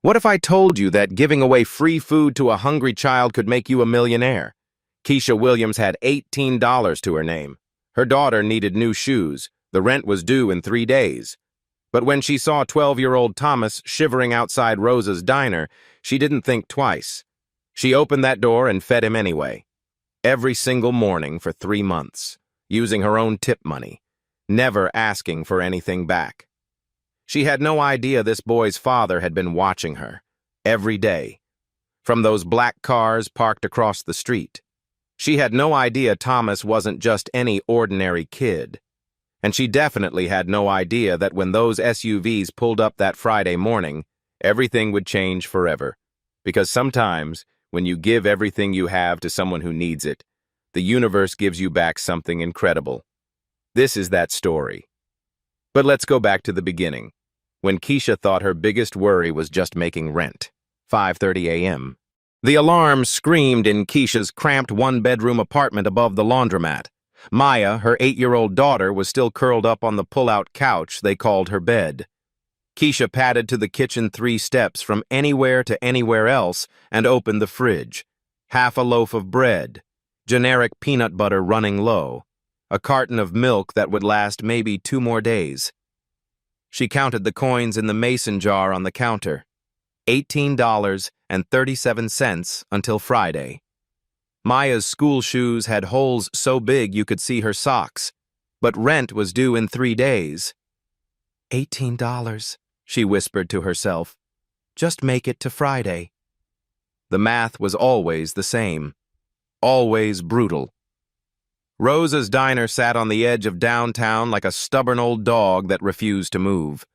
What if I told you that giving away free food to a hungry child could make you a millionaire? Keisha Williams had $18 to her name. Her daughter needed new shoes. The rent was due in 3 days. But when she saw 12-year-old Thomas shivering outside Rosa's diner, she didn't think twice. She opened that door and fed him anyway. Every single morning for 3 months, using her own tip money, never asking for anything back. She had no idea this boy's father had been watching her, every day, from those black cars parked across the street. She had no idea Thomas wasn't just any ordinary kid. And she definitely had no idea that when those SUVs pulled up that Friday morning, everything would change forever. Because sometimes, when you give everything you have to someone who needs it, the universe gives you back something incredible. This is that story. But let's go back to the beginning, when Keisha thought her biggest worry was just making rent. 5:30 a.m. The alarm screamed in Keisha's cramped one-bedroom apartment above the laundromat. Maya, her 8-year-old daughter, was still curled up on the pull-out couch they called her bed. Keisha padded to the kitchen 3 steps from anywhere to anywhere else and opened the fridge. Half a loaf of bread, generic peanut butter running low, a carton of milk that would last maybe 2 more days. She counted the coins in the mason jar on the counter. $18.37 until Friday. Maya's school shoes had holes so big you could see her socks, but rent was due in 3 days. $18, she whispered to herself. Just make it to Friday. The math was always the same, always brutal. Rosa's diner sat on the edge of downtown like a stubborn old dog that refused to move.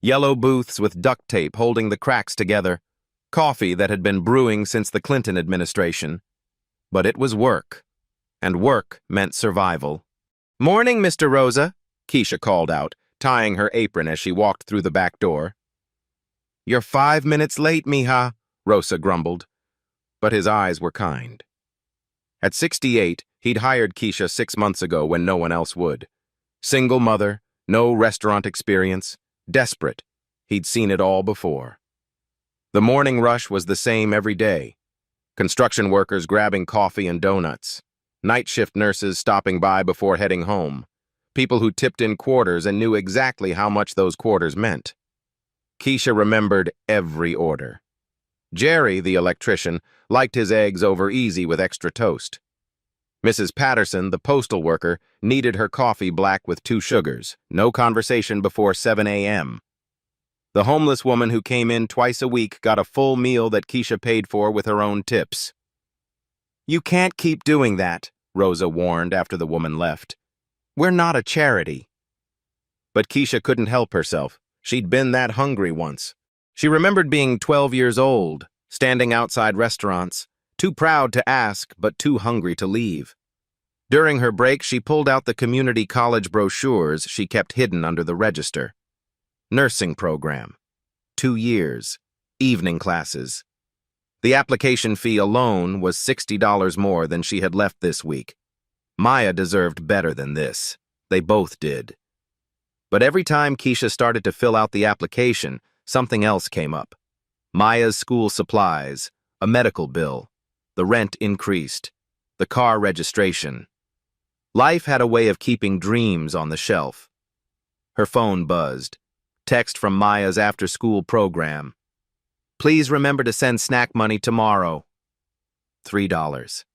Yellow booths with duct tape holding the cracks together, coffee that had been brewing since the Clinton administration. But it was work, and work meant survival. "Morning, Mr. Rosa," Keisha called out, tying her apron as she walked through the back door. "You're 5 minutes late, mija," Rosa grumbled, but his eyes were kind. At 68, he'd hired Keisha 6 months ago when no one else would. Single mother, no restaurant experience, desperate. He'd seen it all before. The morning rush was the same every day. Construction workers grabbing coffee and donuts. Night shift nurses stopping by before heading home. People who tipped in quarters and knew exactly how much those quarters meant. Keisha remembered every order. Jerry, the electrician, liked his eggs over easy with extra toast. Mrs. Patterson, the postal worker, needed her coffee black with 2 sugars, no conversation before 7 a.m. The homeless woman who came in twice a week got a full meal that Keisha paid for with her own tips. "You can't keep doing that," Rosa warned after the woman left. "We're not a charity." But Keisha couldn't help herself. She'd been that hungry once. She remembered being 12 years old, standing outside restaurants, too proud to ask but too hungry to leave. During her break, she pulled out the community college brochures she kept hidden under the register. Nursing program. 2 years. Evening classes. The application fee alone was $60 more than she had left this week. Maya deserved better than this. They both did. But every time Keisha started to fill out the application, something else came up. Maya's school supplies, a medical bill, the rent increased, the car registration. Life had a way of keeping dreams on the shelf. Her phone buzzed. Text from Maya's after-school program. "Please remember to send snack money tomorrow." $3.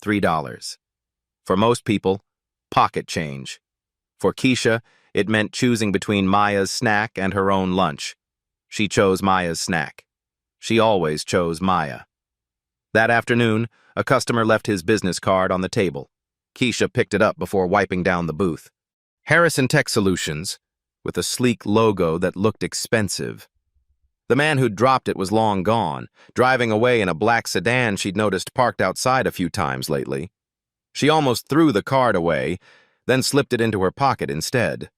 $3. For most people, pocket change. For Keisha, it meant choosing between Maya's snack and her own lunch. She chose Maya's snack. She always chose Maya. That afternoon, a customer left his business card on the table. Keisha picked it up before wiping down the booth. Harrison Tech Solutions, with a sleek logo that looked expensive. The man who'd dropped it was long gone, driving away in a black sedan she'd noticed parked outside a few times lately. She almost threw the card away, then slipped it into her pocket instead.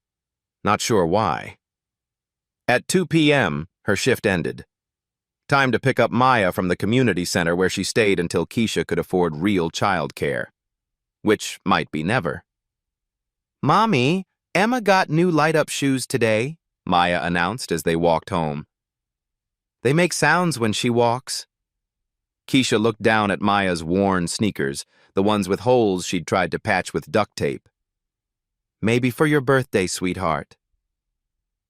Not sure why. At 2 p.m., her shift ended. Time to pick up Maya from the community center where she stayed until Keisha could afford real childcare. Which might be never. "Mommy, Emma got new light-up shoes today," Maya announced as they walked home. They make sounds when she walks. Keisha looked down at Maya's worn sneakers, the ones with holes she'd tried to patch with duct tape. Maybe for your birthday, sweetheart.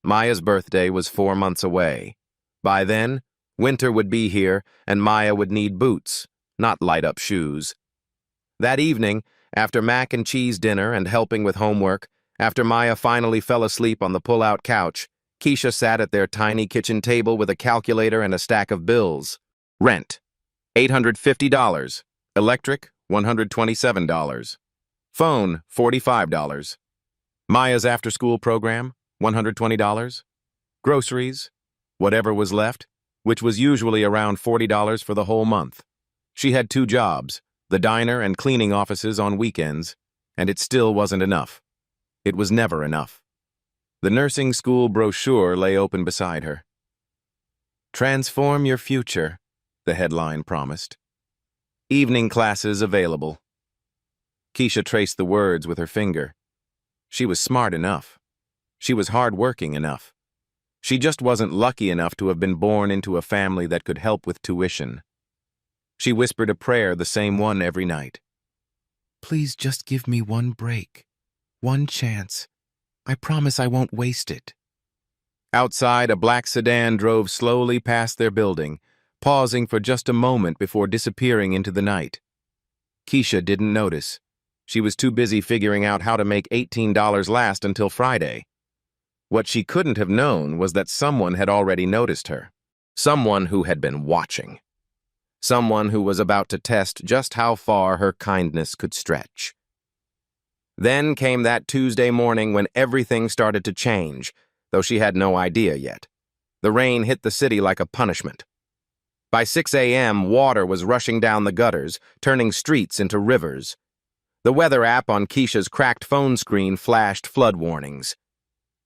Maya's birthday was 4 months away. By then, winter would be here, and Maya would need boots, not light-up shoes. That evening, after mac and cheese dinner and helping with homework, after Maya finally fell asleep on the pull-out couch, Keisha sat at their tiny kitchen table with a calculator and a stack of bills. Rent, $850. Electric, $127. Phone, $45. Maya's after-school program, $120. Groceries, whatever was left, which was usually around $40 for the whole month. She had 2 jobs, the diner and cleaning offices on weekends, and it still wasn't enough. It was never enough. The nursing school brochure lay open beside her. Transform your future, the headline promised. Evening classes available. Keisha traced the words with her finger. She was smart enough. She was hard-working enough. She just wasn't lucky enough to have been born into a family that could help with tuition. She whispered a prayer, the same one every night. Please just give me one break. One chance. I promise I won't waste it. Outside, a black sedan drove slowly past their building, pausing for just a moment before disappearing into the night. Keisha didn't notice. She was too busy figuring out how to make $18 last until Friday. What she couldn't have known was that someone had already noticed her. Someone who had been watching. Someone who was about to test just how far her kindness could stretch. Then came that Tuesday morning when everything started to change, though she had no idea yet. The rain hit the city like a punishment. By 6 a.m., water was rushing down the gutters, turning streets into rivers. The weather app on Keisha's cracked phone screen flashed flood warnings.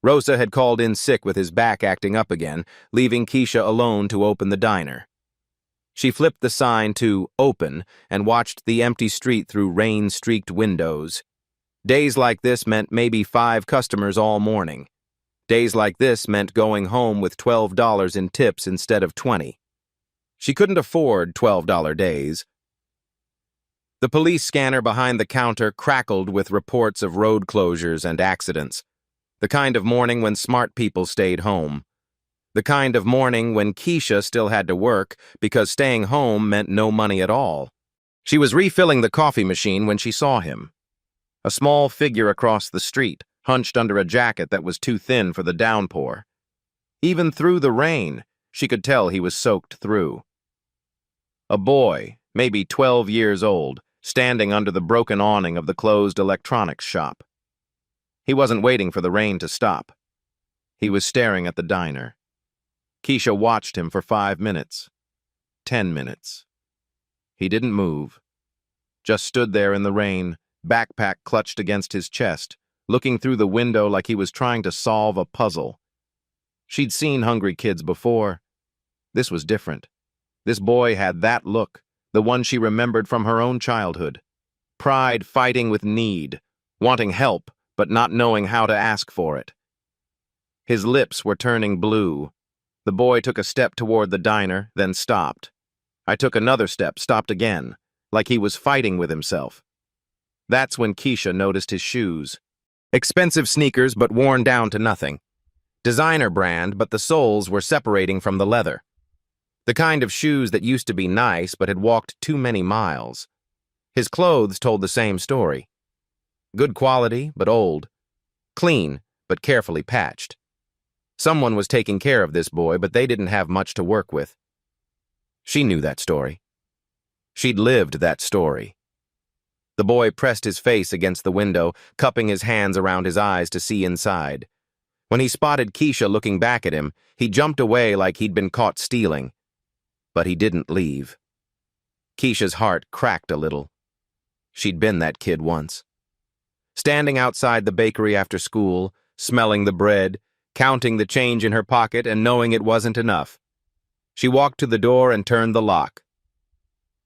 Rosa had called in sick with his back acting up again, leaving Keisha alone to open the diner. She flipped the sign to "Open" and watched the empty street through rain-streaked windows. Days like this meant maybe 5 customers all morning. Days like this meant going home with $12 in tips instead of 20. She couldn't afford $12 days. The police scanner behind the counter crackled with reports of road closures and accidents. The kind of morning when smart people stayed home. The kind of morning when Keisha still had to work because staying home meant no money at all. She was refilling the coffee machine when she saw him. A small figure across the street, hunched under a jacket that was too thin for the downpour. Even through the rain, she could tell he was soaked through. A boy, maybe 12 years old, standing under the broken awning of the closed electronics shop. He wasn't waiting for the rain to stop. He was staring at the diner. Keisha watched him for 5 minutes, 10 minutes. He didn't move, just stood there in the rain, backpack clutched against his chest, looking through the window like he was trying to solve a puzzle. She'd seen hungry kids before. This was different. This boy had that look, the one she remembered from her own childhood. Pride fighting with need, wanting help, but not knowing how to ask for it. His lips were turning blue. The boy took a step toward the diner, then stopped. I took another step, stopped again, like he was fighting with himself. That's when Keisha noticed his shoes. Expensive sneakers, but worn down to nothing. Designer brand, but the soles were separating from the leather. The kind of shoes that used to be nice, but had walked too many miles. His clothes told the same story. Good quality, but old. Clean, but carefully patched. Someone was taking care of this boy, but they didn't have much to work with. She knew that story. She'd lived that story. The boy pressed his face against the window, cupping his hands around his eyes to see inside. When he spotted Keisha looking back at him, he jumped away like he'd been caught stealing. But he didn't leave. Keisha's heart cracked a little. She'd been that kid once. Standing outside the bakery after school, smelling the bread, counting the change in her pocket and knowing it wasn't enough. She walked to the door and turned the lock.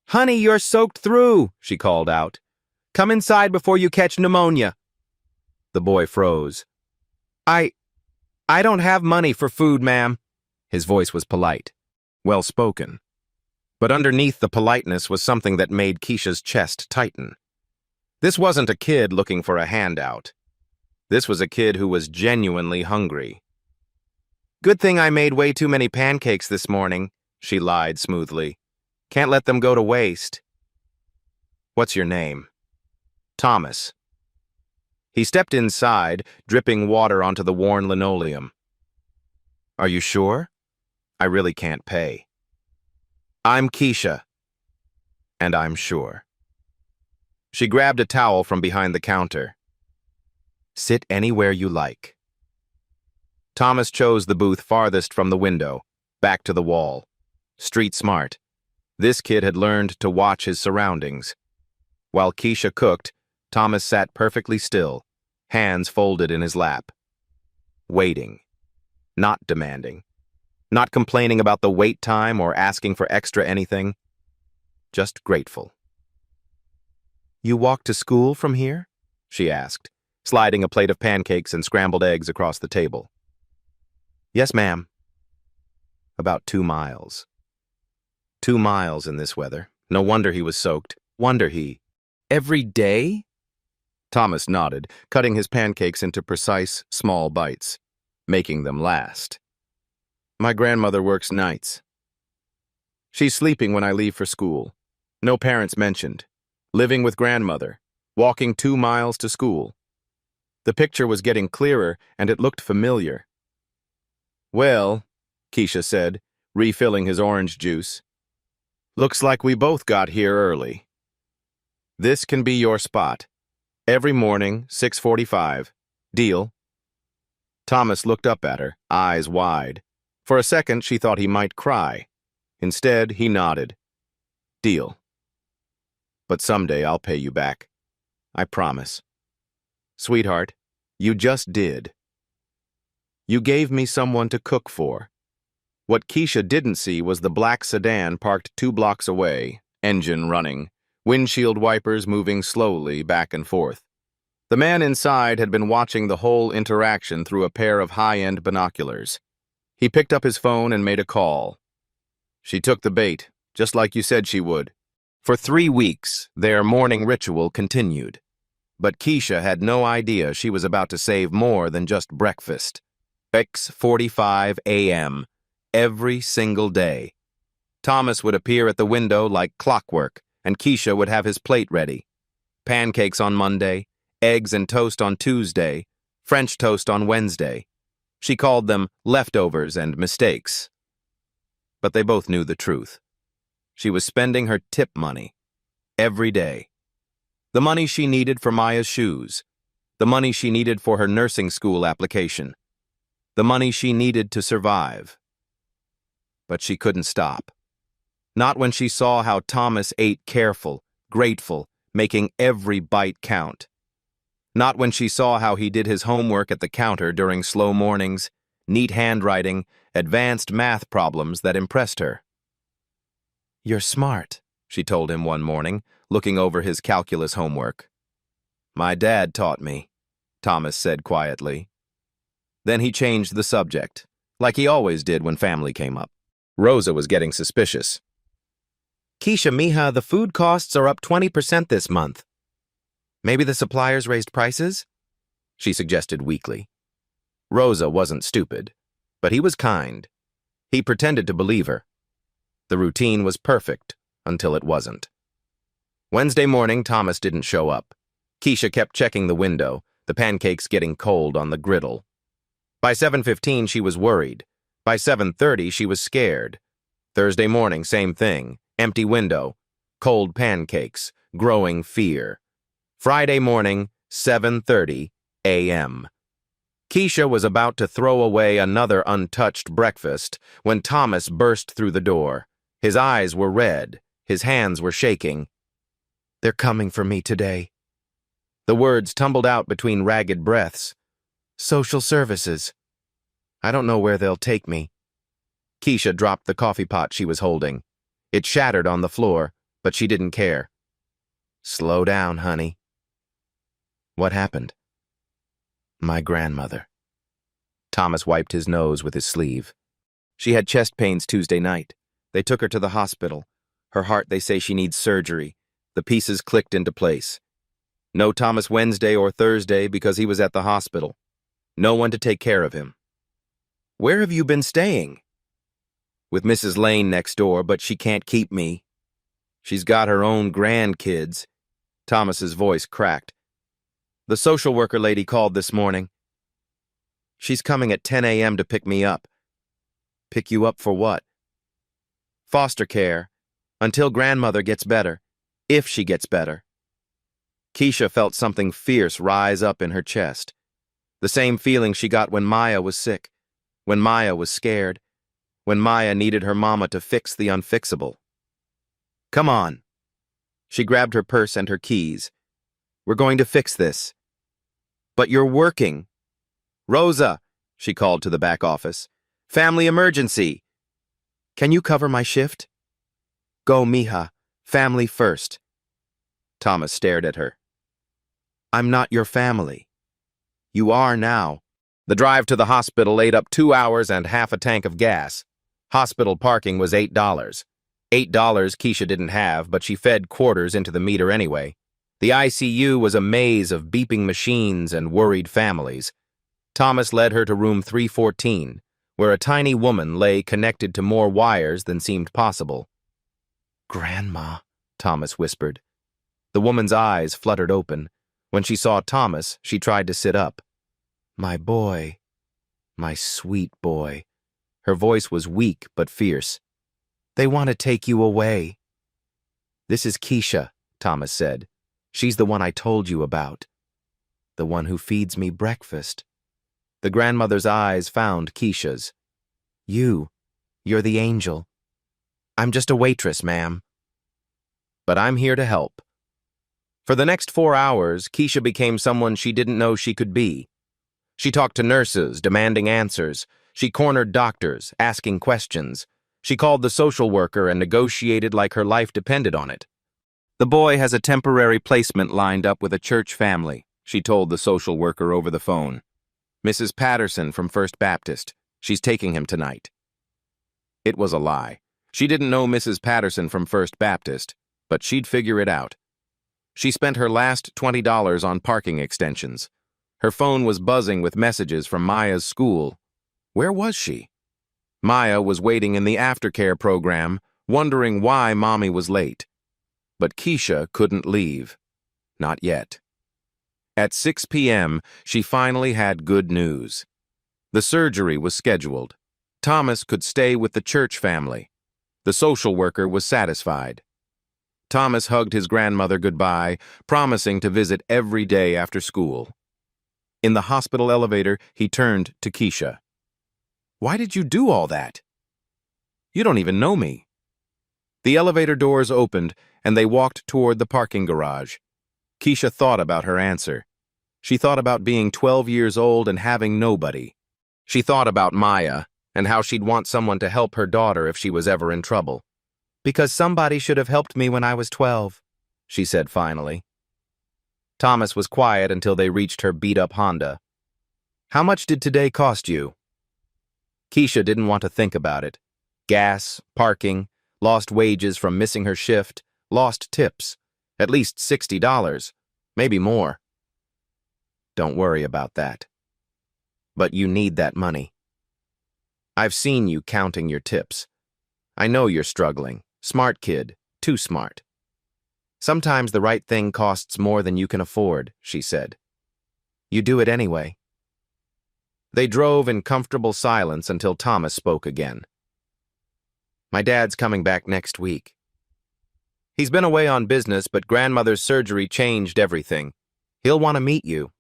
"Honey, you're soaked through," she called out. "Come inside before you catch pneumonia." The boy froze. I don't have money for food, ma'am." His voice was polite. well-spoken. But underneath the politeness was something that made Keisha's chest tighten. This wasn't a kid looking for a handout. This was a kid who was genuinely hungry. "Good thing I made way too many pancakes this morning," she lied smoothly. "Can't let them go to waste." "What's your name?" "Thomas." He stepped inside, dripping water onto the worn linoleum. "Are you sure? I really can't pay." "I'm Keisha." "And I'm sure." She grabbed a towel from behind the counter. "Sit anywhere you like." Thomas chose the booth farthest from the window, back to the wall. Street smart. This kid had learned to watch his surroundings. While Keisha cooked, Thomas sat perfectly still, hands folded in his lap. Waiting. Not demanding. Not complaining about the wait time or asking for extra anything. Just grateful. "You walk to school from here?" she asked, sliding a plate of pancakes and scrambled eggs across the table. "Yes, ma'am." "About 2 miles. 2 miles in this weather. No wonder he was soaked. Wonder he. Every day?" Thomas nodded, cutting his pancakes into precise, small bites, making them last. "My grandmother works nights. She's sleeping when I leave for school. No parents mentioned. Living with grandmother. Walking 2 miles to school." The picture was getting clearer, and it looked familiar. "Well," Keisha said, refilling his orange juice, "looks like we both got here early. This can be your spot. Every morning, 6:45. Deal?" Thomas looked up at her, eyes wide. For a second, she thought he might cry. Instead, he nodded. "Deal. But someday I'll pay you back. I promise." "Sweetheart, you just did. You gave me someone to cook for." What Keisha didn't see was the black sedan parked 2 blocks away, engine running, windshield wipers moving slowly back and forth. The man inside had been watching the whole interaction through a pair of high-end binoculars. He picked up his phone and made a call. "She took the bait, just like you said she would." For 3 weeks, their morning ritual continued. But Keisha had no idea she was about to save more than just breakfast. 6:45 a.m. every single day. Thomas would appear at the window like clockwork, and Keisha would have his plate ready. Pancakes on Monday, eggs and toast on Tuesday, French toast on Wednesday. She called them leftovers and mistakes. But they both knew the truth. She was spending her tip money every day. The money she needed for Maya's shoes. The money she needed for her nursing school application. The money she needed to survive. But she couldn't stop. Not when she saw how Thomas ate careful, grateful, making every bite count. Not when she saw how he did his homework at the counter during slow mornings, neat handwriting, advanced math problems that impressed her. "You're smart," she told him one morning, looking over his calculus homework. "My dad taught me," Thomas said quietly. Then he changed the subject, like he always did when family came up. Rosa was getting suspicious. "Keisha, mija, the food costs are up 20% this month. Maybe the suppliers raised prices?" she suggested weakly. Rosa wasn't stupid, but he was kind. He pretended to believe her. The routine was perfect until it wasn't. Wednesday morning, Thomas didn't show up. Keisha kept checking the window, the pancakes getting cold on the griddle. By 7:15, she was worried. By 7:30, she was scared. Thursday morning, same thing. Empty window, cold pancakes, growing fear. Friday morning, 7:30 a.m. Keisha was about to throw away another untouched breakfast when Thomas burst through the door. His eyes were red. His hands were shaking. "They're coming for me today." The words tumbled out between ragged breaths. "Social services. I don't know where they'll take me." Keisha dropped the coffee pot she was holding. It shattered on the floor, but she didn't care. "Slow down, honey." "What happened?" "My grandmother." Thomas wiped his nose with his sleeve. "She had chest pains Tuesday night. They took her to the hospital. Her heart, they say she needs surgery. The pieces clicked into place. No Thomas Wednesday or Thursday because he was at the hospital. No one to take care of him. Where have you been staying? With Mrs. Lane next door, but she can't keep me. She's got her own grandkids. Thomas's voice cracked. The social worker lady called this morning. She's coming at 10 a.m. to pick me up. Pick you up for what? Foster care, until grandmother gets better, if she gets better. Keisha felt something fierce rise up in her chest. The same feeling she got when Maya was sick, when Maya was scared, when Maya needed her mama to fix the unfixable. Come on. She grabbed her purse and her keys. We're going to fix this. But you're working. Rosa, she called to the back office. Family emergency. Can you cover my shift? Go, mija. Family first. Thomas stared at her. I'm not your family. You are now. The drive to the hospital ate up 2 hours and half a tank of gas. Hospital parking was $8. $8 Keisha didn't have, but she fed quarters into the meter anyway. The ICU was a maze of beeping machines and worried families. Thomas led her to room 314, where a tiny woman lay connected to more wires than seemed possible. Grandma, Thomas whispered. The woman's eyes fluttered open. When she saw Thomas, she tried to sit up. My boy, my sweet boy. Her voice was weak but fierce. They want to take you away. This is Keisha, Thomas said. She's the one I told you about. The one who feeds me breakfast. The grandmother's eyes found Keisha's. You're the angel. I'm just a waitress, ma'am. But I'm here to help. For the next 4 hours, Keisha became someone she didn't know she could be. She talked to nurses, demanding answers. She cornered doctors, asking questions. She called the social worker and negotiated like her life depended on it. The boy has a temporary placement lined up with a church family, she told the social worker over the phone. Mrs. Patterson from First Baptist. She's taking him tonight. It was a lie. She didn't know Mrs. Patterson from First Baptist, but she'd figure it out. She spent her last $20 on parking extensions. Her phone was buzzing with messages from Maya's school. Where was she? Maya was waiting in the aftercare program, wondering why Mommy was late. But Keisha couldn't leave. Not yet. At 6 p.m., she finally had good news. The surgery was scheduled. Thomas could stay with the church family. The social worker was satisfied. Thomas hugged his grandmother goodbye, promising to visit every day after school. In the hospital elevator, he turned to Keisha. Why did you do all that? You don't even know me. The elevator doors opened, and they walked toward the parking garage. Keisha thought about her answer. She thought about being 12 years old and having nobody. She thought about Maya and how she'd want someone to help her daughter if she was ever in trouble. Because somebody should have helped me when I was 12, she said finally. Thomas was quiet until they reached her beat-up Honda. How much did today cost you? Keisha didn't want to think about it. Gas, parking, lost wages from missing her shift, lost tips. At least $60, maybe more. Don't worry about that. But you need that money. I've seen you counting your tips. I know you're struggling. Smart kid, too smart. Sometimes the right thing costs more than you can afford, she said. You do it anyway. They drove in comfortable silence until Thomas spoke again. My dad's coming back next week. He's been away on business, but grandmother's surgery changed everything. He'll want to meet you.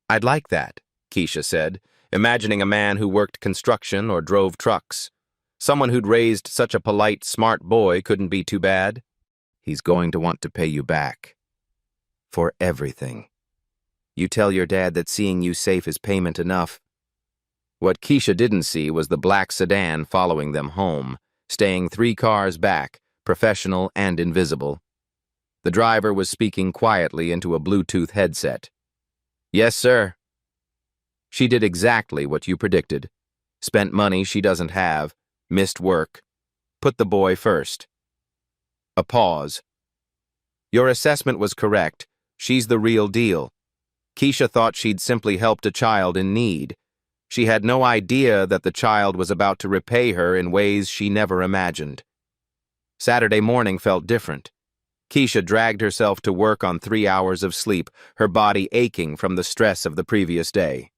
I'd like that, Keisha said, imagining a man who worked construction or drove trucks. Someone who'd raised such a polite, smart boy couldn't be too bad. He's going to want to pay you back. For everything. You tell your dad that seeing you safe is payment enough. What Keisha didn't see was the black sedan following them home, staying 3 cars back, professional and invisible. The driver was speaking quietly into a Bluetooth headset. Yes, sir. She did exactly what you predicted. Spent money she doesn't have, missed work, put the boy first. A pause. Your assessment was correct. She's the real deal. Keisha thought she'd simply helped a child in need. She had no idea that the child was about to repay her in ways she never imagined. Saturday morning felt different. Keisha dragged herself to work on 3 hours of sleep, her body aching from the stress of the previous day.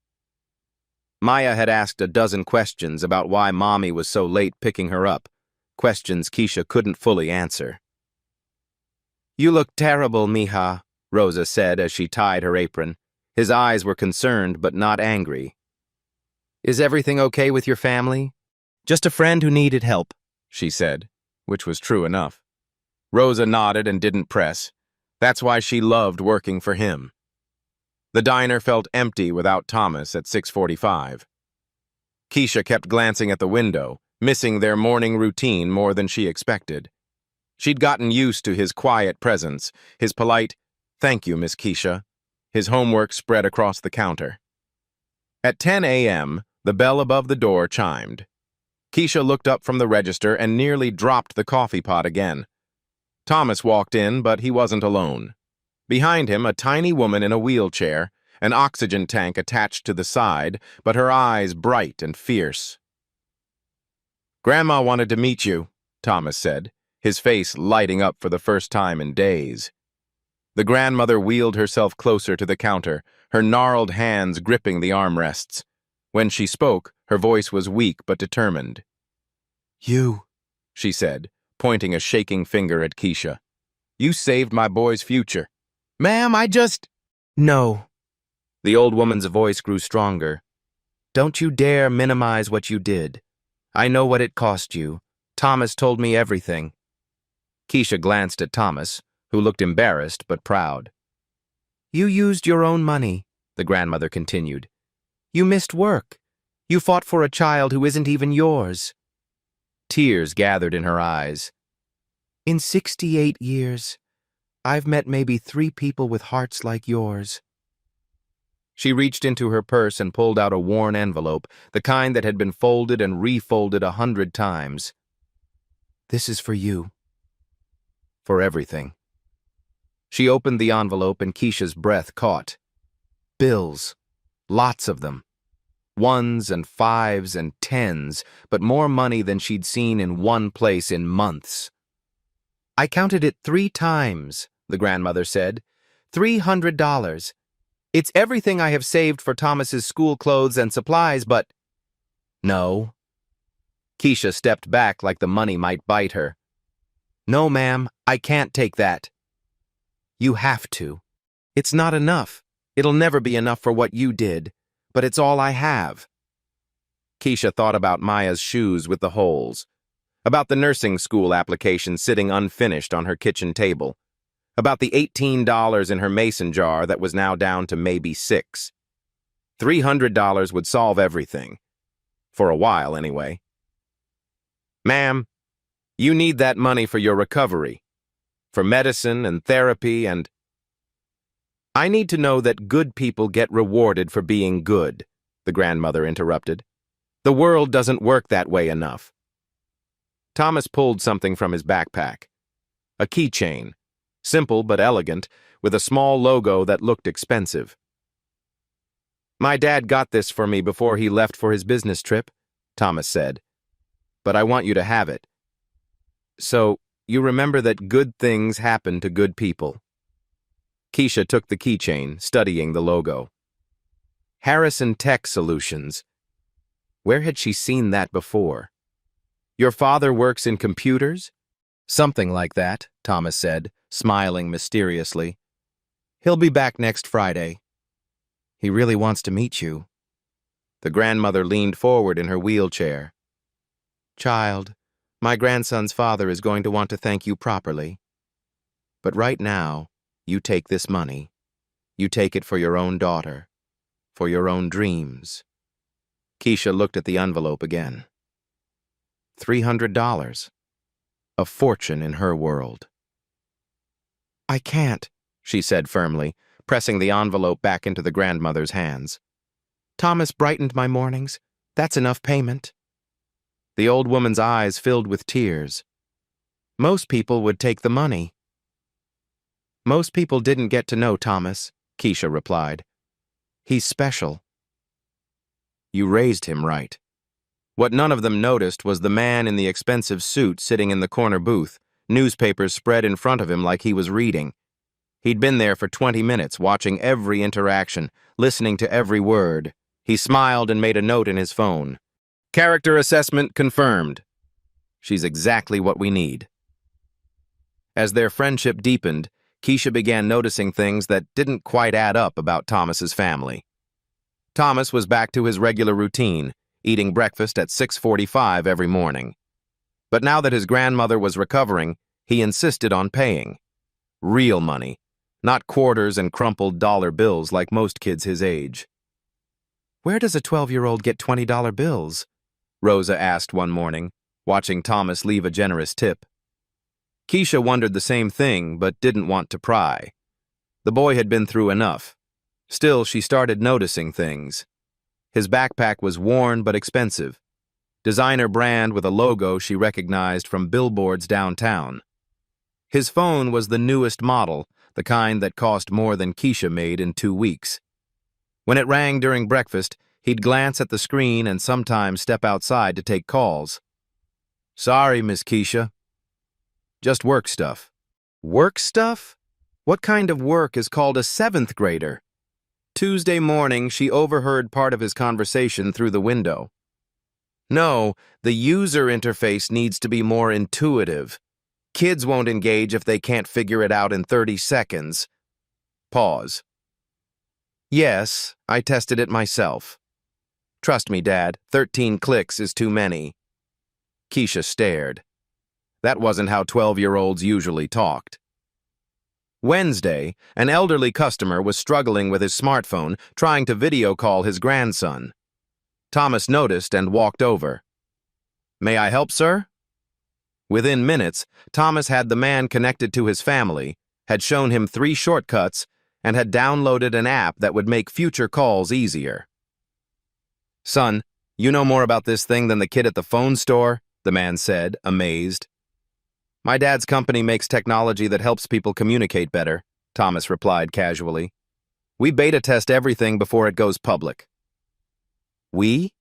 Maya had asked a dozen questions about why Mommy was so late picking her up, questions Keisha couldn't fully answer. "You look terrible, mija," Rosa said as she tied her apron. His eyes were concerned but not angry. "Is everything okay with your family?" "Just a friend who needed help," she said, which was true enough. Rosa nodded and didn't press. That's why she loved working for him. The diner felt empty without Thomas at 6:45. Keisha kept glancing at the window, missing their morning routine more than she expected. She'd gotten used to his quiet presence, his polite, "Thank you, Miss Keisha," his homework spread across the counter. At 10 a.m., the bell above the door chimed. Keisha looked up from the register and nearly dropped the coffee pot again. Thomas walked in, but he wasn't alone. Behind him, a tiny woman in a wheelchair, an oxygen tank attached to the side, but her eyes bright and fierce. "Grandma wanted to meet you," Thomas said, his face lighting up for the first time in days. The grandmother wheeled herself closer to the counter, her gnarled hands gripping the armrests. When she spoke, her voice was weak but determined. "You," she said, pointing a shaking finger at Keisha. "You saved my boy's future." "Ma'am, I just—" "No." The old woman's voice grew stronger. "Don't you dare minimize what you did. I know what it cost you. Thomas told me everything." Keisha glanced at Thomas, who looked embarrassed but proud. "You used your own money," the grandmother continued. "You missed work. You fought for a child who isn't even yours." Tears gathered in her eyes. "In 68 years, I've met maybe 3 people with hearts like yours." She reached into her purse and pulled out a worn envelope, the kind that had been folded and refolded 100 times. "This is for you. For everything." She opened the envelope and Keisha's breath caught. Bills. Lots of them. 1s and 5s and 10s, but more money than she'd seen in one place in months. "I counted it 3 times, the grandmother said. $300. It's everything I have saved for Thomas's school clothes and supplies, but—" "No." Keisha stepped back like the money might bite her. "No, ma'am, I can't take that." "You have to. It's not enough. It'll never be enough for what you did, but it's all I have." Keisha thought about Maya's shoes with the holes, about the nursing school application sitting unfinished on her kitchen table, about the $18 in her mason jar that was now down to maybe $6. $300 would solve everything. For a while, anyway. "Ma'am, you need that money for your recovery, for medicine and therapy and—" "I need to know that good people get rewarded for being good," the grandmother interrupted. "The world doesn't work that way enough." Thomas pulled something from his backpack. A keychain, simple but elegant, with a small logo that looked expensive. "My dad got this for me before he left for his business trip," Thomas said. "But I want you to have it. So, you remember that good things happen to good people." Keisha took the keychain, studying the logo. Harrison Tech Solutions. Where had she seen that before? "Your father works in computers?" "Something like that," Thomas said, smiling mysteriously. "He'll be back next Friday." "He really wants to meet you." The grandmother leaned forward in her wheelchair. "Child, my grandson's father is going to want to thank you properly. But right now, you take this money. You take it for your own daughter, for your own dreams." Keisha looked at the envelope again. $300. A fortune in her world. "I can't," she said firmly, pressing the envelope back into the grandmother's hands. "Thomas brightened my mornings. That's enough payment." The old woman's eyes filled with tears. Most people would take the money. Most people didn't get to know Thomas, Keisha replied. He's special. You raised him right. What none of them noticed was the man in the expensive suit sitting in the corner booth, newspapers spread in front of him like he was reading. He'd been there for 20 minutes, watching every interaction, listening to every word. He smiled and made a note in his phone. Character assessment confirmed. She's exactly what we need. As their friendship deepened, Keisha began noticing things that didn't quite add up about Thomas's family. Thomas was back to his regular routine, eating breakfast at 6:45 every morning. But now that his grandmother was recovering, he insisted on paying. Real money, not quarters and crumpled dollar bills like most kids his age. Where does a 12-year-old get $20 bills? Rosa asked one morning, watching Thomas leave a generous tip. Keisha wondered the same thing, but didn't want to pry. The boy had been through enough. Still, she started noticing things. His backpack was worn but expensive. Designer brand with a logo she recognized from billboards downtown. His phone was the newest model, the kind that cost more than Keisha made in 2 weeks. When it rang during breakfast, he'd glance at the screen and sometimes step outside to take calls. Sorry, Miss Keisha. Just work stuff. Work stuff? What kind of work is called a 7th grader? Tuesday morning, she overheard part of his conversation through the window. No, the user interface needs to be more intuitive. Kids won't engage if they can't figure it out in 30 seconds. Pause. Yes, I tested it myself. Trust me, Dad, 13 clicks is too many. Keisha stared. That wasn't how 12-year-olds usually talked. Wednesday, an elderly customer was struggling with his smartphone, trying to video call his grandson. Thomas noticed and walked over. May I help, sir? Within minutes, Thomas had the man connected to his family, had shown him 3 shortcuts, and had downloaded an app that would make future calls easier. Son, you know more about this thing than the kid at the phone store, the man said, amazed. My dad's company makes technology that helps people communicate better, Thomas replied casually. We beta test everything before it goes public. We?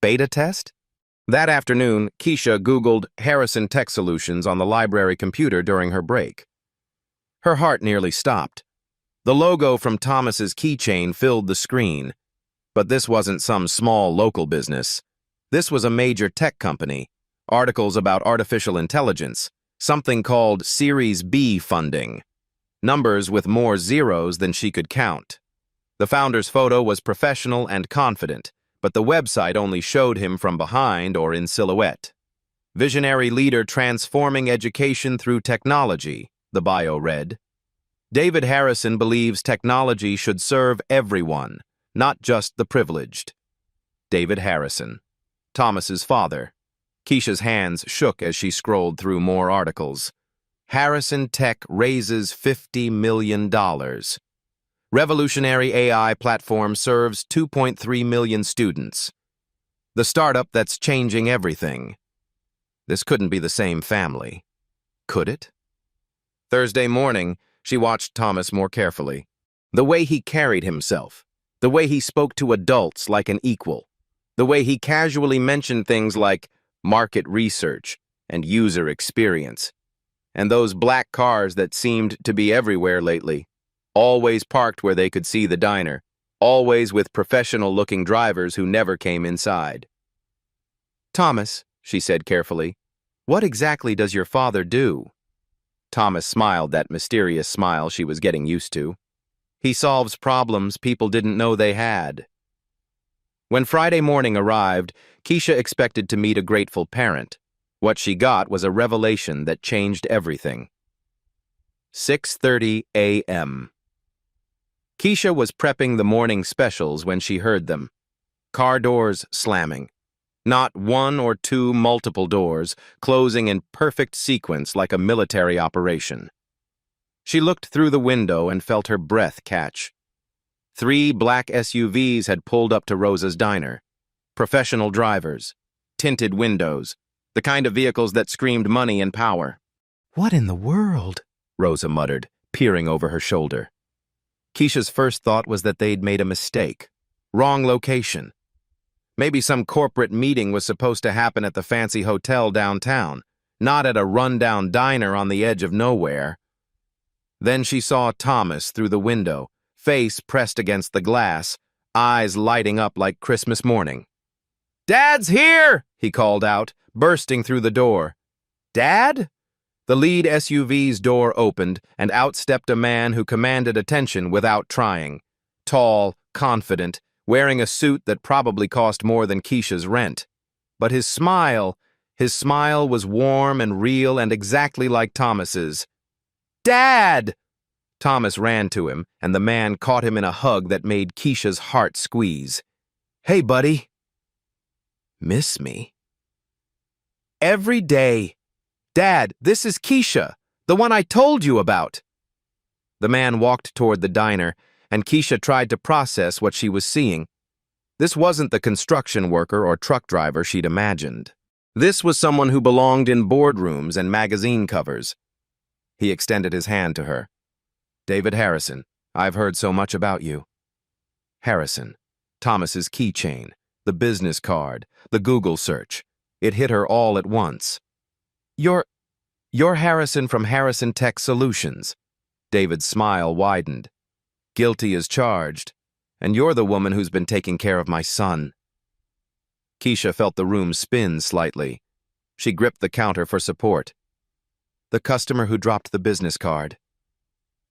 Beta test? That afternoon, Keisha Googled Harrison Tech Solutions on the library computer during her break. Her heart nearly stopped. The logo from Thomas's keychain filled the screen. But this wasn't some small local business. This was a major tech company. Articles about artificial intelligence. Something called Series B funding. Numbers with more zeros than she could count. The founder's photo was professional and confident, but the website only showed him from behind or in silhouette. Visionary leader transforming education through technology, the bio read. David Harrison believes technology should serve everyone, not just the privileged. David Harrison, Thomas's father. Keisha's hands shook as she scrolled through more articles. Harrison Tech raises $50 million. Revolutionary AI platform serves 2.3 million students. The startup that's changing everything. This couldn't be the same family. Could it? Thursday morning, she watched Thomas more carefully. The way he carried himself. The way he spoke to adults like an equal. The way he casually mentioned things like market research and user experience. And those black cars that seemed to be everywhere lately, always parked where they could see the diner, always with professional-looking drivers who never came inside. Thomas, she said carefully, what exactly does your father do? Thomas smiled that mysterious smile she was getting used to. He solves problems people didn't know they had. When Friday morning arrived, Keisha expected to meet a grateful parent. What she got was a revelation that changed everything. 6:30 a.m. Keisha was prepping the morning specials when she heard them. Car doors slamming. Not one or two, multiple doors, closing in perfect sequence like a military operation. She looked through the window and felt her breath catch. 3 black SUVs had pulled up to Rosa's diner. Professional drivers. tinted windows, the kind of vehicles that screamed money and power. "What in the world?" Rosa muttered, peering over her shoulder. Keisha's first thought was that they'd made a mistake. Wrong location. Maybe some corporate meeting was supposed to happen at the fancy hotel downtown, not at a rundown diner on the edge of nowhere. Then she saw Thomas through the window, face pressed against the glass, eyes lighting up like Christmas morning. "Dad's here!" he called out, bursting through the door. "Dad?" The lead SUV's door opened, and out stepped a man who commanded attention without trying. Tall, confident, wearing a suit that probably cost more than Keisha's rent. But his smile was warm and real and exactly like Thomas's. "Dad!" Thomas ran to him, and the man caught him in a hug that made Keisha's heart squeeze. "Hey, buddy." "Miss me?" "Every day. Dad, this is Keisha, the one I told you about." The man walked toward the diner, and Keisha tried to process what she was seeing. This wasn't the construction worker or truck driver she'd imagined. This was someone who belonged in boardrooms and magazine covers. He extended his hand to her. "David Harrison, I've heard so much about you." Harrison, Thomas's keychain, the business card, the Google search. It hit her all at once. You're Harrison from Harrison Tech Solutions." David's smile widened. "Guilty as charged, and you're the woman who's been taking care of my son." Keisha felt the room spin slightly. She gripped the counter for support. "The customer who dropped the business card."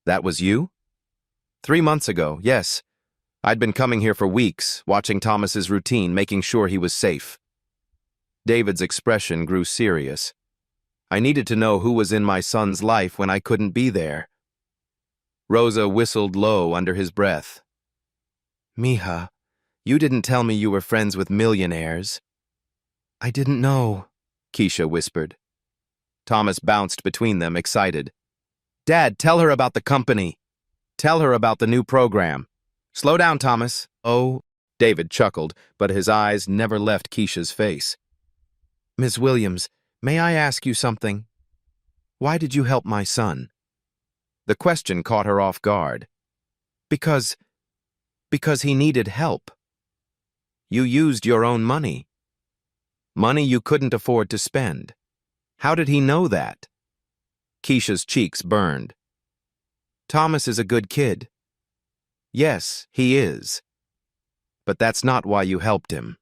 "That was you?" "3 months ago, yes. I'd been coming here for weeks, watching Thomas's routine, making sure he was safe." David's expression grew serious. "I needed to know who was in my son's life when I couldn't be there." Rosa whistled low under his breath. "Mija, you didn't tell me you were friends with millionaires." "I didn't know," Keisha whispered. Thomas bounced between them, excited. "Dad, tell her about the company. Tell her about the new program." "Slow down, Thomas." "Oh," David chuckled, but his eyes never left Keisha's face. "Miss Williams, may I ask you something? Why did you help my son?" The question caught her off guard. Because he needed help. You used your own money. Money you couldn't afford to spend. How did he know that?" Keisha's cheeks burned. "Thomas is a good kid." "Yes, he is. But that's not why you helped him."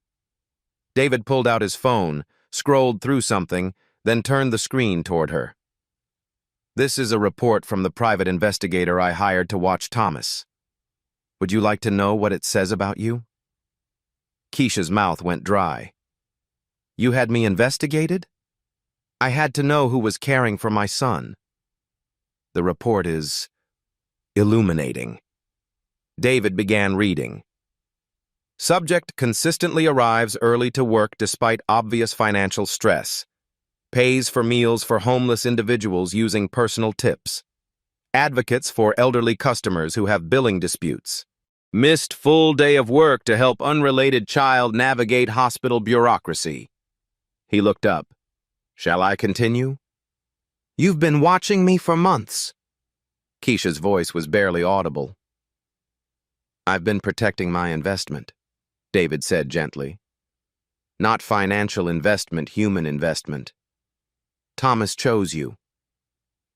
David pulled out his phone, scrolled through something, then turned the screen toward her. "This is a report from the private investigator I hired to watch Thomas. Would you like to know what it says about you?" Keisha's mouth went dry. "You had me investigated?" "I had to know who was caring for my son." The report is illuminating. David began reading. "Subject consistently arrives early to work despite obvious financial stress. Pays for meals for homeless individuals using personal tips. Advocates for elderly customers who have billing disputes. Missed full day of work to help unrelated child navigate hospital bureaucracy." He looked up. "Shall I continue?" "You've been watching me for months." Keisha's voice was barely audible. "I've been protecting my investment," David said gently. "Not financial investment, human investment. Thomas chose you.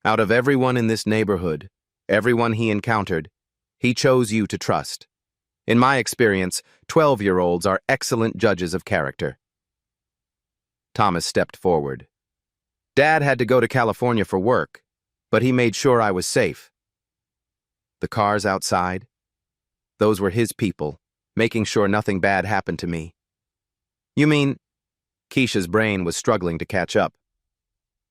Out of everyone in this neighborhood, everyone he encountered, he chose you to trust. In my experience, 12-year-olds are excellent judges of character." Thomas stepped forward. "Dad had to go to California for work, but he made sure I was safe." "The cars outside? Those were his people, making sure nothing bad happened to me." "You mean—" Keisha's brain was struggling to catch up.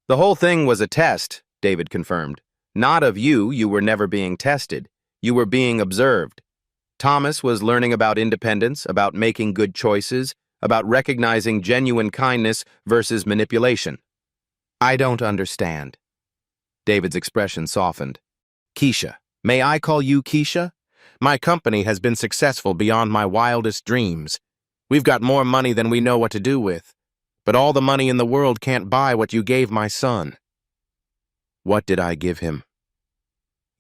"The whole thing was a test," David confirmed. "Not of you, you were never being tested. You were being observed. Thomas was learning about independence, about making good choices, about recognizing genuine kindness versus manipulation." "I don't understand." David's expression softened. "Keisha, may I call you Keisha? My company has been successful beyond my wildest dreams. We've got more money than we know what to do with. But all the money in the world can't buy what you gave my son." "What did I give him?"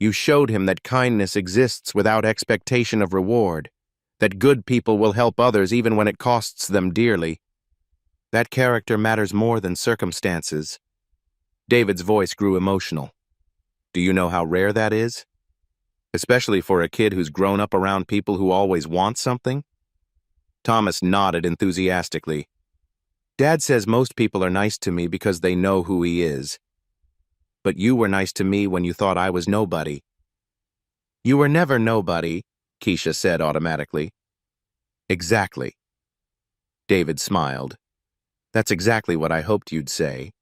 "You showed him that kindness exists without expectation of reward, that good people will help others even when it costs them dearly. That character matters more than circumstances." David's voice grew emotional. "Do you know how rare that is? Especially for a kid who's grown up around people who always want something?" Thomas nodded enthusiastically. "Dad says most people are nice to me because they know who he is. But you were nice to me when you thought I was nobody." "You were never nobody," Keisha said automatically. "Exactly." David smiled. "That's exactly what I hoped you'd say."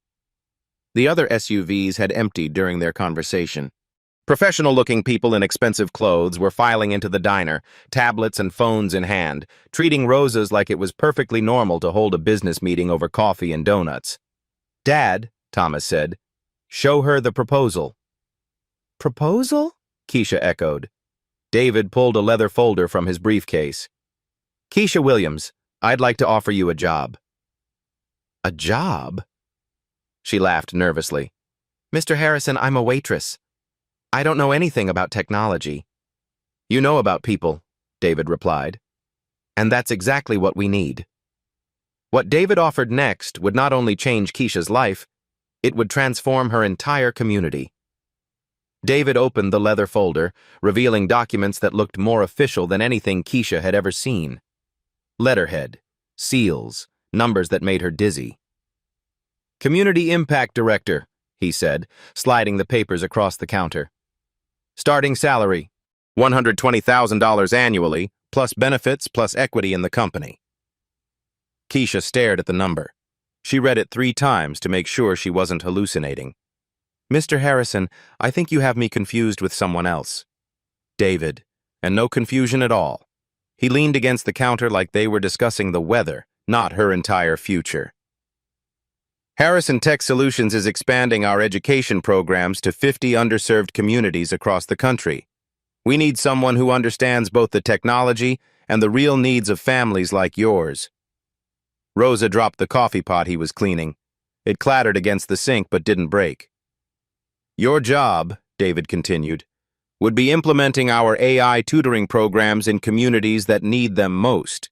The other SUVs had emptied during their conversation. Professional-looking people in expensive clothes were filing into the diner, tablets and phones in hand, treating Rosa's like it was perfectly normal to hold a business meeting over coffee and donuts. "Dad," Thomas said, "show her the proposal." "Proposal?" Keisha echoed. David pulled a leather folder from his briefcase. "Keisha Williams, I'd like to offer you a job." "A job?" She laughed nervously. "Mr. Harrison, I'm a waitress. I don't know anything about technology." "You know about people," David replied. "And that's exactly what we need." What David offered next would not only change Keisha's life, it would transform her entire community. David opened the leather folder, revealing documents that looked more official than anything Keisha had ever seen. Letterhead, seals, numbers that made her dizzy. "Community Impact Director," he said, sliding the papers across the counter. "Starting salary, $120,000 annually, plus benefits, plus equity in the company." Keisha stared at the number. She read it 3 times to make sure she wasn't hallucinating. "Mr. Harrison, I think you have me confused with someone else." "David," and no confusion at all. He leaned against the counter like they were discussing the weather, not her entire future. "Harrison Tech Solutions is expanding our education programs to 50 underserved communities across the country. We need someone who understands both the technology and the real needs of families like yours." Rosa dropped the coffee pot he was cleaning. It clattered against the sink but didn't break. "Your job," David continued, "would be implementing our AI tutoring programs in communities that need them most.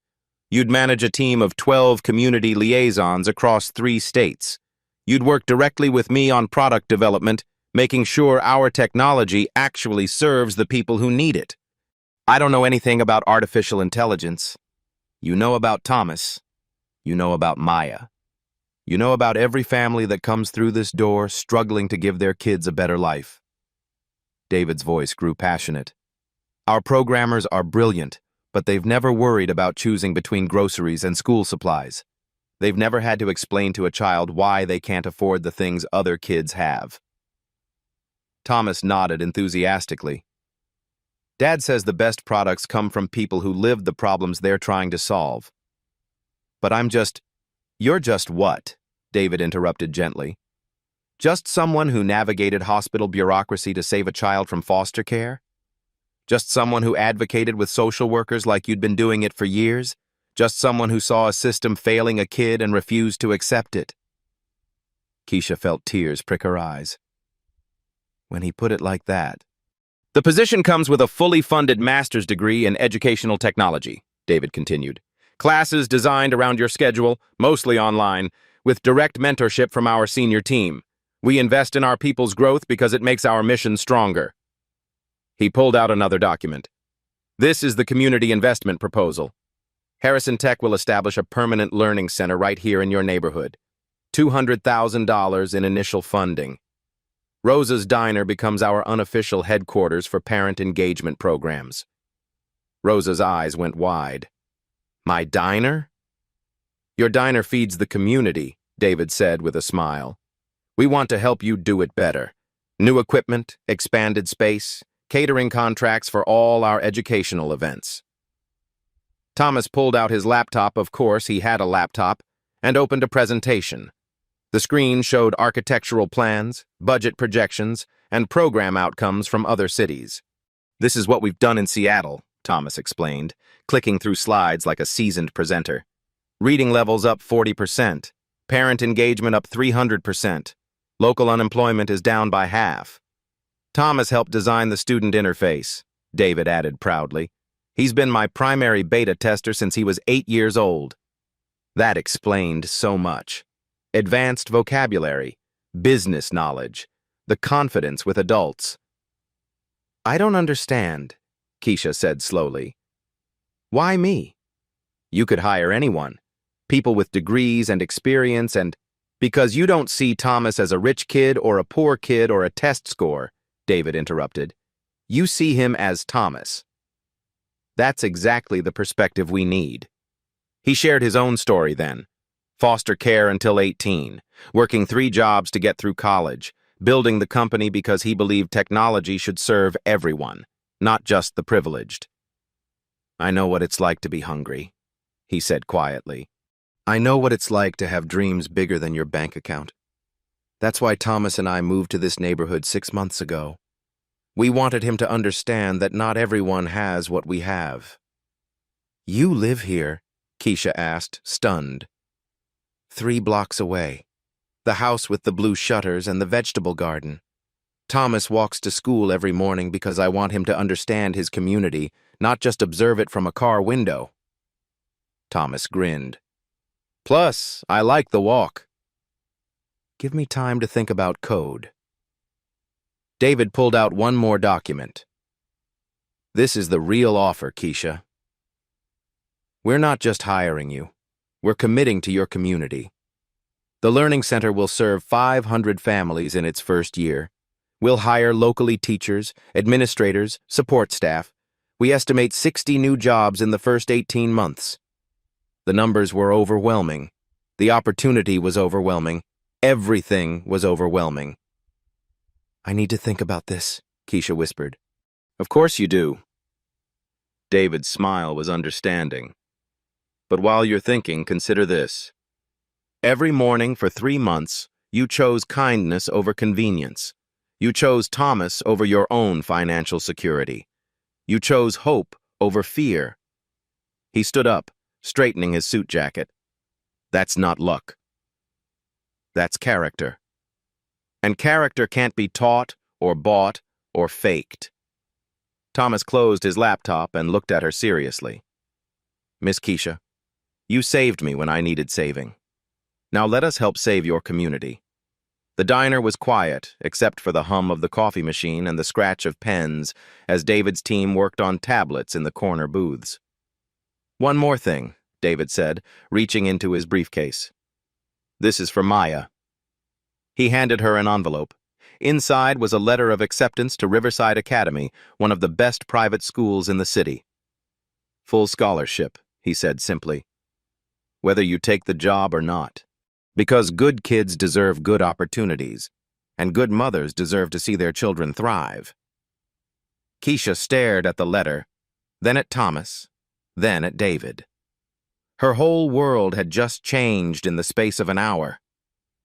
You'd manage a team of 12 community liaisons across 3 states. You'd work directly with me on product development, making sure our technology actually serves the people who need it. I don't know anything about artificial intelligence. You know about Thomas. You know about Maya. You know about every family that comes through this door struggling to give their kids a better life." David's voice grew passionate. "Our programmers are brilliant, but they've never worried about choosing between groceries and school supplies. They've never had to explain to a child why they can't afford the things other kids have." Thomas nodded enthusiastically. "Dad says the best products come from people who live the problems they're trying to solve." "But You're just what?" David interrupted gently. "Just someone who navigated hospital bureaucracy to save a child from foster care? Just someone who advocated with social workers like you'd been doing it for years? Just someone who saw a system failing a kid and refused to accept it?" Keisha felt tears prick her eyes. When he put it like that. "The position comes with a fully funded master's degree in educational technology," David continued. "Classes designed around your schedule, mostly online, with direct mentorship from our senior team. We invest in our people's growth because it makes our mission stronger." He pulled out another document. "This is the community investment proposal. Harrison Tech will establish a permanent learning center right here in your neighborhood. $200,000 in initial funding. Rosa's Diner becomes our unofficial headquarters for parent engagement programs." Rosa's eyes went wide. "My diner?" "Your diner feeds the community," David said with a smile. "We want to help you do it better. New equipment, expanded space, catering contracts for all our educational events." Thomas pulled out his laptop, of course he had a laptop, and opened a presentation. The screen showed architectural plans, budget projections, and program outcomes from other cities. "This is what we've done in Seattle," Thomas explained, clicking through slides like a seasoned presenter. "Reading levels up 40%, Parent engagement up 300%. Local unemployment is down by half. Thomas helped design the student interface, David added proudly. He's been my primary beta tester since he was 8 years old. That explained so much. Advanced vocabulary, business knowledge, the confidence with adults. I don't understand, Keisha said slowly. Why me? You could hire anyone. People with degrees and experience and... Because you don't see Thomas as a rich kid or a poor kid or a test score, David interrupted. You see him as Thomas. That's exactly the perspective we need. He shared his own story then. Foster care until 18, working 3 jobs to get through college, building the company because he believed technology should serve everyone, not just the privileged. I know what it's like to be hungry, he said quietly. I know what it's like to have dreams bigger than your bank account. That's why Thomas and I moved to this neighborhood 6 months ago. We wanted him to understand that not everyone has what we have. You live here? Keisha asked, stunned. 3 blocks away. The house with the blue shutters and the vegetable garden. Thomas walks to school every morning because I want him to understand his community, not just observe it from a car window. Thomas grinned. Plus, I like the walk. Give me time to think about code. David pulled out one more document. This is the real offer, Keisha. We're not just hiring you. We're committing to your community. The Learning Center will serve 500 families in its first year. We'll hire locally teachers, administrators, support staff. We estimate 60 new jobs in the first 18 months. The numbers were overwhelming. The opportunity was overwhelming. Everything was overwhelming. I need to think about this, Keisha whispered. Of course you do. David's smile was understanding. But while you're thinking, consider this. Every morning for 3 months, you chose kindness over convenience. You chose Thomas over your own financial security. You chose hope over fear. He stood up, straightening his suit jacket. That's not luck. That's character. And character can't be taught or bought or faked. Thomas closed his laptop and looked at her seriously. Miss Keisha, you saved me when I needed saving. Now let us help save your community. The diner was quiet, except for the hum of the coffee machine and the scratch of pens as David's team worked on tablets in the corner booths. One more thing, David said, reaching into his briefcase. This is for Maya. He handed her an envelope. Inside was a letter of acceptance to Riverside Academy, one of the best private schools in the city. Full scholarship, he said simply. Whether you take the job or not. Because good kids deserve good opportunities, and good mothers deserve to see their children thrive. Keisha stared at the letter, then at Thomas, then at David. Her whole world had just changed in the space of an hour.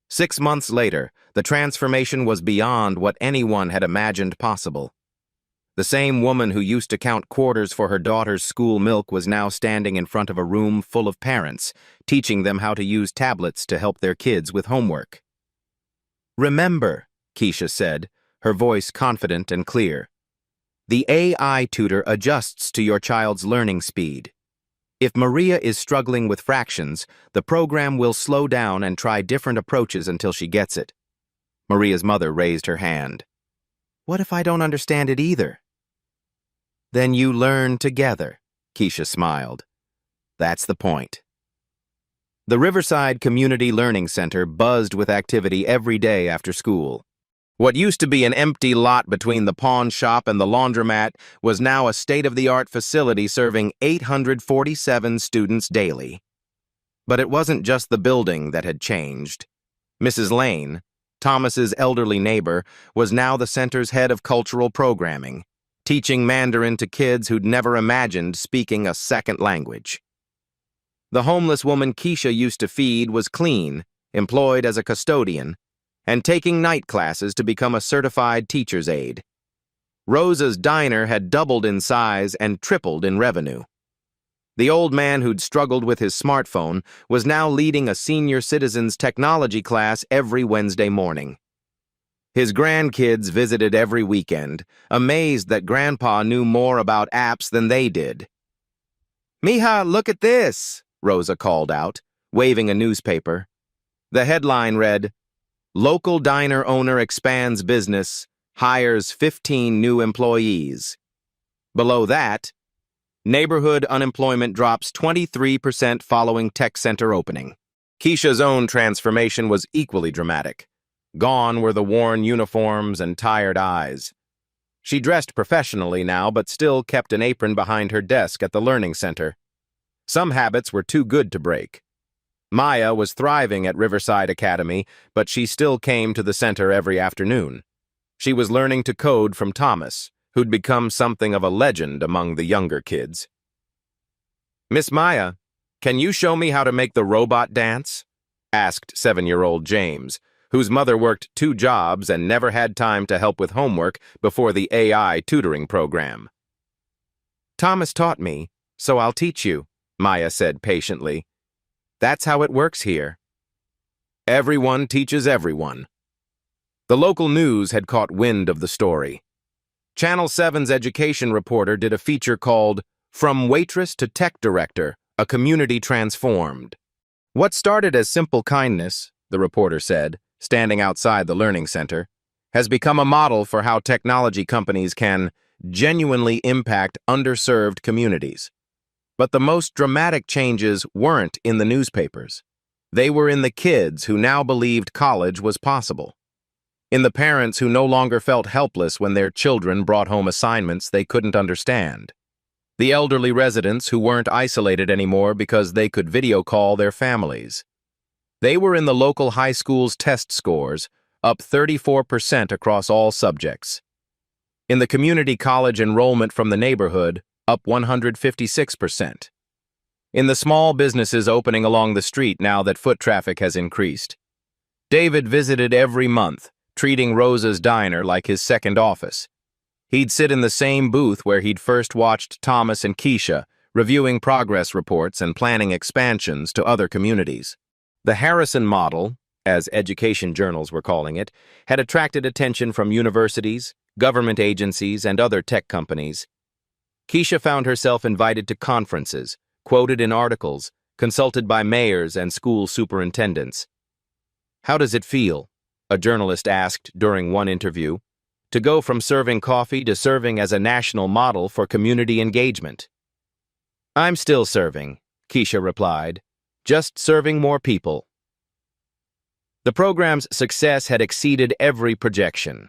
6 months later, the transformation was beyond what anyone had imagined possible. The same woman who used to count quarters for her daughter's school milk was now standing in front of a room full of parents, teaching them how to use tablets to help their kids with homework. Remember, Keisha said, her voice confident and clear. The AI tutor adjusts to your child's learning speed. If Maria is struggling with fractions, the program will slow down and try different approaches until she gets it. Maria's mother raised her hand. What if I don't understand it either? Then you learn together, Keisha smiled. That's the point. The Riverside Community Learning Center buzzed with activity every day after school. What used to be an empty lot between the pawn shop and the laundromat was now a state-of-the-art facility serving 847 students daily. But it wasn't just the building that had changed. Mrs. Lane, Thomas's elderly neighbor, was now the center's head of cultural programming, teaching Mandarin to kids who'd never imagined speaking a second language. The homeless woman Keisha used to feed was clean, employed as a custodian, and taking night classes to become a certified teacher's aide. Rosa's diner had doubled in size and tripled in revenue. The old man who'd struggled with his smartphone was now leading a senior citizens technology class every Wednesday morning. His grandkids visited every weekend, amazed that Grandpa knew more about apps than they did. "Mija, look at this," Rosa called out, waving a newspaper. The headline read, "Local diner owner expands business, hires 15 new employees." Below that, neighborhood unemployment drops 23% following tech center opening. Keisha's own transformation was equally dramatic. Gone were the worn uniforms and tired eyes. She dressed professionally now, but still kept an apron behind her desk at the learning center. Some habits were too good to break. Maya was thriving at Riverside Academy, but she still came to the center every afternoon. She was learning to code from Thomas, who'd become something of a legend among the younger kids. "Miss Maya, can you show me how to make the robot dance?" asked 7-year-old James, whose mother worked 2 jobs and never had time to help with homework before the AI tutoring program. "Thomas taught me, so I'll teach you," Maya said patiently. "That's how it works here." Everyone teaches everyone. The local news had caught wind of the story. Channel 7's education reporter did a feature called "From Waitress to Tech Director, a Community Transformed." "What started as simple kindness," the reporter said, standing outside the learning center, "has become a model for how technology companies can genuinely impact underserved communities." But the most dramatic changes weren't in the newspapers. They were in the kids who now believed college was possible. In the parents who no longer felt helpless when their children brought home assignments they couldn't understand. The elderly residents who weren't isolated anymore because they could video call their families. They were in the local high school's test scores, up 34% across all subjects. In the community college enrollment from the neighborhood, up 156%. In the small businesses opening along the street now that foot traffic has increased. David visited every month, treating Rosa's diner like his second office. He'd sit in the same booth where he'd first watched Thomas and Keisha, reviewing progress reports and planning expansions to other communities. The Harrison model, as education journals were calling it, had attracted attention from universities, government agencies, and other tech companies. Keisha found herself invited to conferences, quoted in articles, consulted by mayors and school superintendents. "How does it feel?" a journalist asked during one interview, "to go from serving coffee to serving as a national model for community engagement?" "I'm still serving," Keisha replied, "just serving more people." The program's success had exceeded every projection.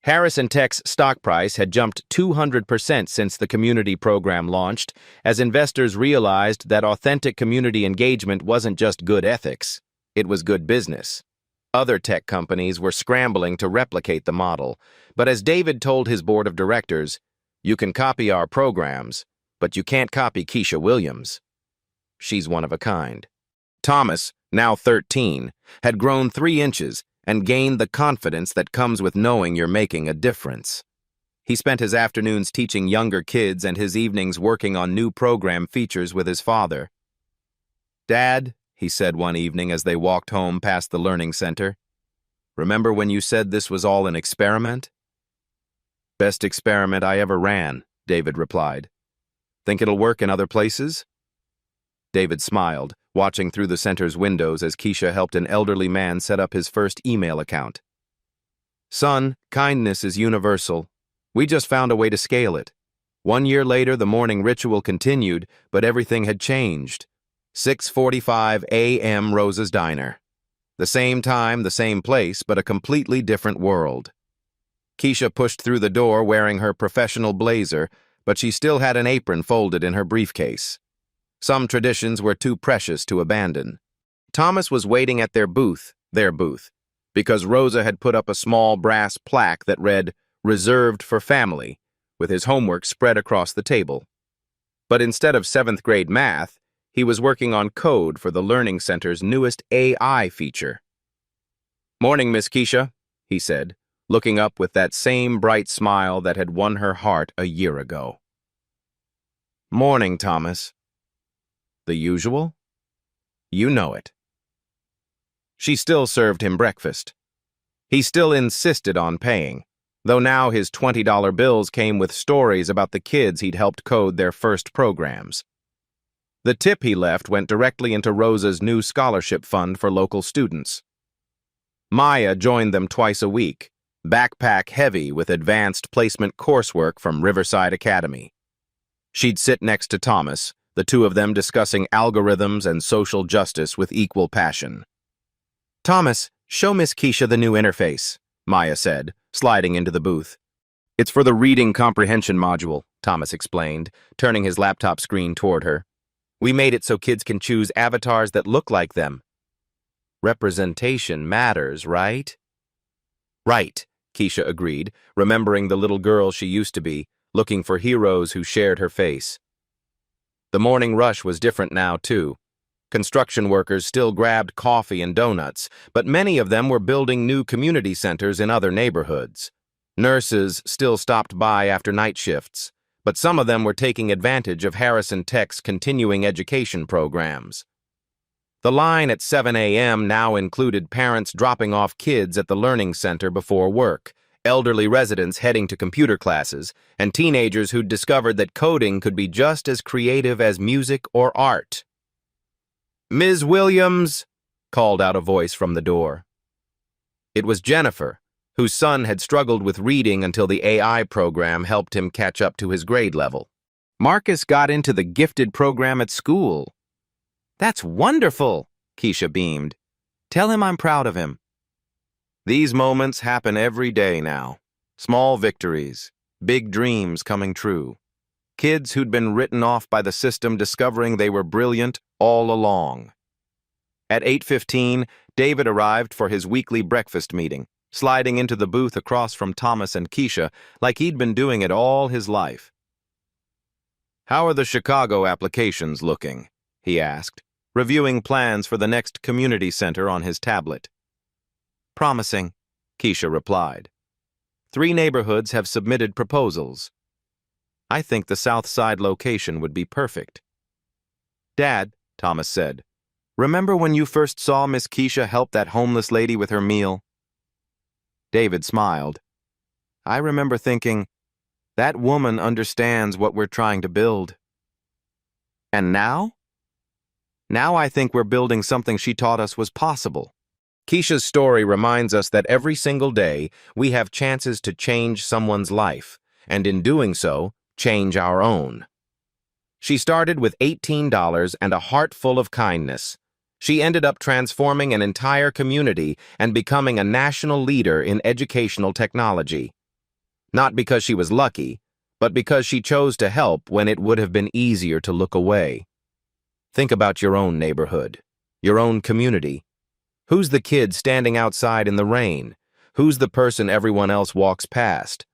Harrison Tech's stock price had jumped 200% since the community program launched, as investors realized that authentic community engagement wasn't just good ethics, it was good business. Other tech companies were scrambling to replicate the model, but as David told his board of directors, "You can copy our programs, but you can't copy Keisha Williams. She's one of a kind." Thomas, now 13, had grown 3 inches and gained the confidence that comes with knowing you're making a difference. He spent his afternoons teaching younger kids and his evenings working on new program features with his father. "Dad," he said one evening as they walked home past the learning center, "remember when you said this was all an experiment?" "Best experiment I ever ran," David replied. "Think it'll work in other places?" David smiled, watching through the center's windows as Keisha helped an elderly man set up his first email account. "Son, kindness is universal. We just found a way to scale it." 1 year later, the morning ritual continued, but everything had changed. 6:45 a.m. Rosa's Diner. The same time, the same place, but a completely different world. Keisha pushed through the door wearing her professional blazer, but she still had an apron folded in her briefcase. Some traditions were too precious to abandon. Thomas was waiting at their booth, because Rosa had put up a small brass plaque that read, "Reserved for Family," with his homework spread across the table. But instead of 7th grade math, he was working on code for the Learning Center's newest AI feature. "Morning, Miss Keisha," he said, looking up with that same bright smile that had won her heart a year ago. "Morning, Thomas," The usual? You know it. She still served him breakfast. He still insisted on paying, though now his $20 bills came with stories about the kids he'd helped code their first programs. The tip he left went directly into Rosa's new scholarship fund for local students. Maya joined them twice a week, backpack heavy with advanced placement coursework from Riverside Academy. She'd sit next to Thomas, the two of them discussing algorithms and social justice with equal passion. "Thomas, show Miss Keisha the new interface," Maya said, sliding into the booth. "It's for the reading comprehension module," Thomas explained, turning his laptop screen toward her. "We made it so kids can choose avatars that look like them." "Representation matters, right?" "Right," Keisha agreed, remembering the little girl she used to be, looking for heroes who shared her face. The morning rush was different now, too. Construction workers still grabbed coffee and donuts, but many of them were building new community centers in other neighborhoods. Nurses still stopped by after night shifts, but some of them were taking advantage of Harrison Tech's continuing education programs. The line at 7 a.m. now included parents dropping off kids at the learning center before work, elderly residents heading to computer classes, and teenagers who'd discovered that coding could be just as creative as music or art. "Ms. Williams," called out a voice from the door. It was Jennifer, whose son had struggled with reading until the AI program helped him catch up to his grade level. "Marcus got into the gifted program at school." "That's wonderful," Keisha beamed. "Tell him I'm proud of him." These moments happen every day now. Small victories, big dreams coming true. Kids who'd been written off by the system discovering they were brilliant all along. At 8:15, David arrived for his weekly breakfast meeting, sliding into the booth across from Thomas and Keisha like he'd been doing it all his life. "How are the Chicago applications looking?" he asked, reviewing plans for the next community center on his tablet. "Promising," Keisha replied. 3 neighborhoods have submitted proposals. I think the South Side location would be perfect." "Dad," Thomas said, "remember when you first saw Miss Keisha help that homeless lady with her meal?" David smiled. "I remember thinking, that woman understands what we're trying to build." "And now?" "Now I think we're building something she taught us was possible." Keisha's story reminds us that every single day we have chances to change someone's life, and in doing so, change our own. She started with $18 and a heart full of kindness. She ended up transforming an entire community and becoming a national leader in educational technology. Not because she was lucky, but because she chose to help when it would have been easier to look away. Think about your own neighborhood, your own community. Who's the kid standing outside in the rain? Who's the person everyone else walks past?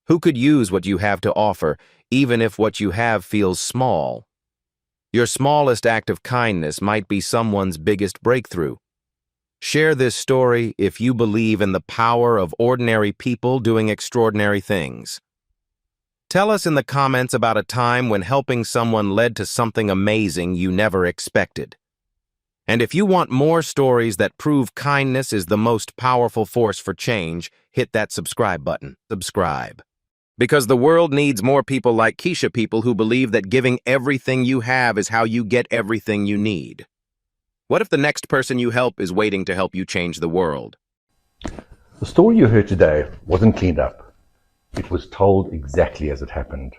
Who could use what you have to offer, even if what you have feels small? Your smallest act of kindness might be someone's biggest breakthrough. Share this story if you believe in the power of ordinary people doing extraordinary things. Tell us in the comments about a time when helping someone led to something amazing you never expected. And if you want more stories that prove kindness is the most powerful force for change, hit that subscribe button. Subscribe. Because the world needs more people like Keisha, people who believe that giving everything you have is how you get everything you need. What if the next person you help is waiting to help you change the world? The story you heard today wasn't cleaned up. It was told exactly as it happened.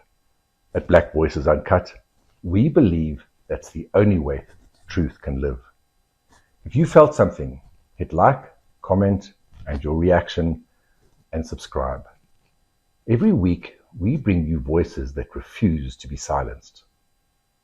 At Black Voices Uncut, we believe that's the only way truth can live. If you felt something, hit like, comment, and your reaction, and subscribe. Every week, we bring you voices that refuse to be silenced.